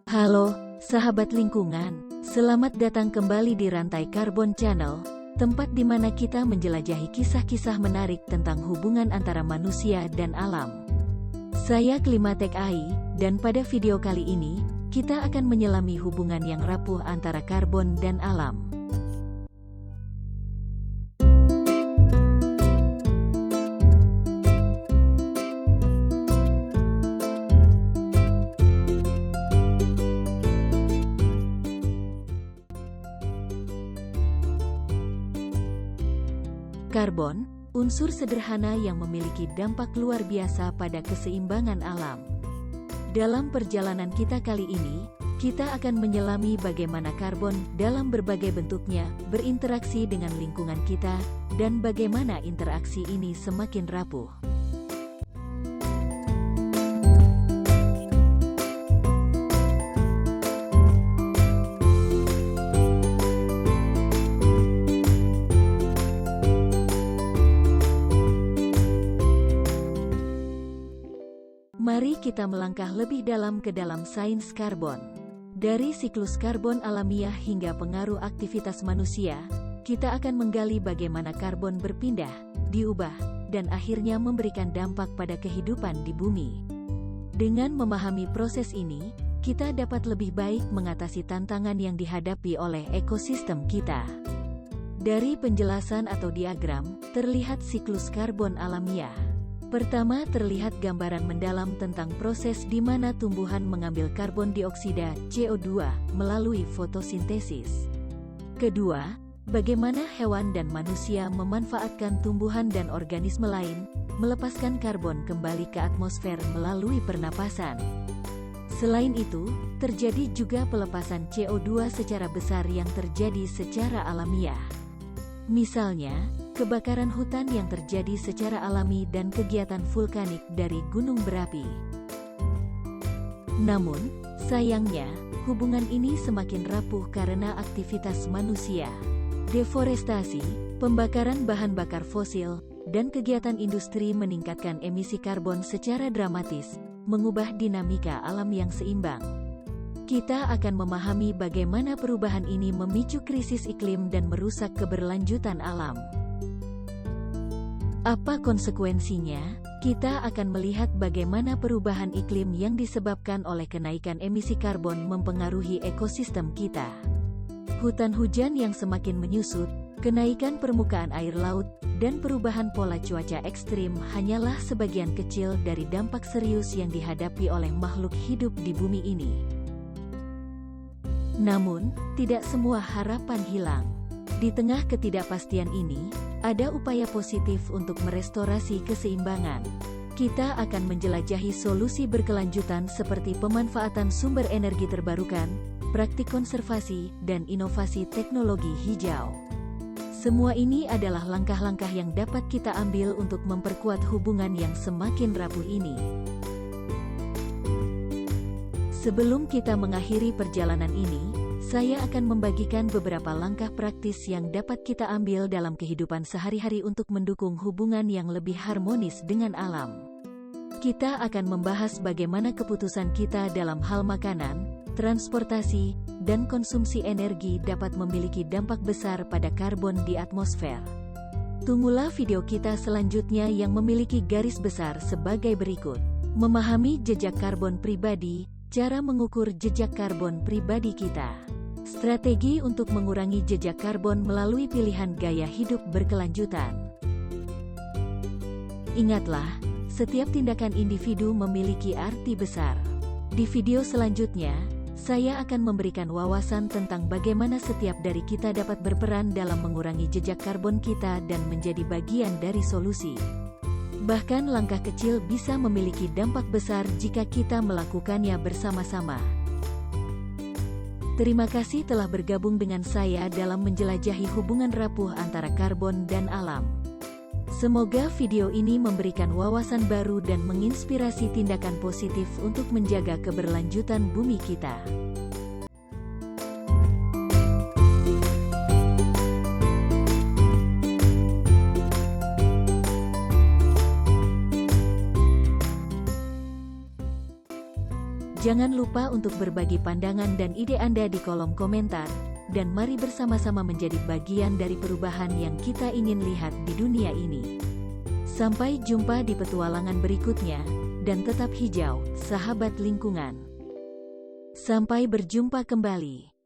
Halo, sahabat lingkungan. Selamat datang kembali di Rantai Karbon Channel, tempat di mana kita menjelajahi kisah-kisah menarik tentang hubungan antara manusia dan alam. Saya Klimatek AI, dan pada video kali ini, kita akan menyelami hubungan yang rapuh antara karbon dan alam. Karbon, unsur sederhana yang memiliki dampak luar biasa pada keseimbangan alam. Dalam perjalanan kita kali ini, kita akan menyelami bagaimana karbon dalam berbagai bentuknya berinteraksi dengan lingkungan kita, dan bagaimana interaksi ini semakin rapuh. Mari kita melangkah lebih dalam ke dalam sains karbon. Dari siklus karbon alamiah hingga pengaruh aktivitas manusia, kita akan menggali bagaimana karbon berpindah, diubah, dan akhirnya memberikan dampak pada kehidupan di bumi. Dengan memahami proses ini, kita dapat lebih baik mengatasi tantangan yang dihadapi oleh ekosistem kita. Dari penjelasan atau diagram, terlihat siklus karbon alamiah. Pertama, terlihat gambaran mendalam tentang proses di mana tumbuhan mengambil karbon dioksida (CO2) melalui fotosintesis. Kedua, bagaimana hewan dan manusia memanfaatkan tumbuhan dan organisme lain, melepaskan karbon kembali ke atmosfer melalui pernapasan. Selain itu, terjadi juga pelepasan CO2 secara besar yang terjadi secara alamiah. Misalnya, kebakaran hutan yang terjadi secara alami dan kegiatan vulkanik dari gunung berapi. Namun, sayangnya, hubungan ini semakin rapuh karena aktivitas manusia. Deforestasi, pembakaran bahan bakar fosil, dan kegiatan industri meningkatkan emisi karbon secara dramatis, mengubah dinamika alam yang seimbang. Kita akan memahami bagaimana perubahan ini memicu krisis iklim dan merusak keberlanjutan alam. Apa konsekuensinya? Kita akan melihat bagaimana perubahan iklim yang disebabkan oleh kenaikan emisi karbon mempengaruhi ekosistem kita. Hutan hujan yang semakin menyusut, kenaikan permukaan air laut, dan perubahan pola cuaca ekstrim hanyalah sebagian kecil dari dampak serius yang dihadapi oleh makhluk hidup di bumi ini. Namun, tidak semua harapan hilang. Di tengah ketidakpastian ini, ada upaya positif untuk merestorasi keseimbangan. Kita akan menjelajahi solusi berkelanjutan seperti pemanfaatan sumber energi terbarukan, praktik konservasi, dan inovasi teknologi hijau. Semua ini adalah langkah-langkah yang dapat kita ambil untuk memperkuat hubungan yang semakin rapuh ini. Sebelum kita mengakhiri perjalanan ini, saya akan membagikan beberapa langkah praktis yang dapat kita ambil dalam kehidupan sehari-hari untuk mendukung hubungan yang lebih harmonis dengan alam. Kita akan membahas bagaimana keputusan kita dalam hal makanan, transportasi, dan konsumsi energi dapat memiliki dampak besar pada karbon di atmosfer. Tunggulah video kita selanjutnya yang memiliki garis besar sebagai berikut. Memahami jejak karbon pribadi. Cara mengukur jejak karbon pribadi kita. Strategi untuk mengurangi jejak karbon melalui pilihan gaya hidup berkelanjutan. Ingatlah, setiap tindakan individu memiliki arti besar. Di video selanjutnya, saya akan memberikan wawasan tentang bagaimana setiap dari kita dapat berperan dalam mengurangi jejak karbon kita dan menjadi bagian dari solusi. Bahkan langkah kecil bisa memiliki dampak besar jika kita melakukannya bersama-sama. Terima kasih telah bergabung dengan saya dalam menjelajahi hubungan rapuh antara karbon dan alam. Semoga video ini memberikan wawasan baru dan menginspirasi tindakan positif untuk menjaga keberlanjutan bumi kita. Jangan lupa untuk berbagi pandangan dan ide Anda di kolom komentar, dan mari bersama-sama menjadi bagian dari perubahan yang kita ingin lihat di dunia ini. Sampai jumpa di petualangan berikutnya, dan tetap hijau, sahabat lingkungan. Sampai berjumpa kembali.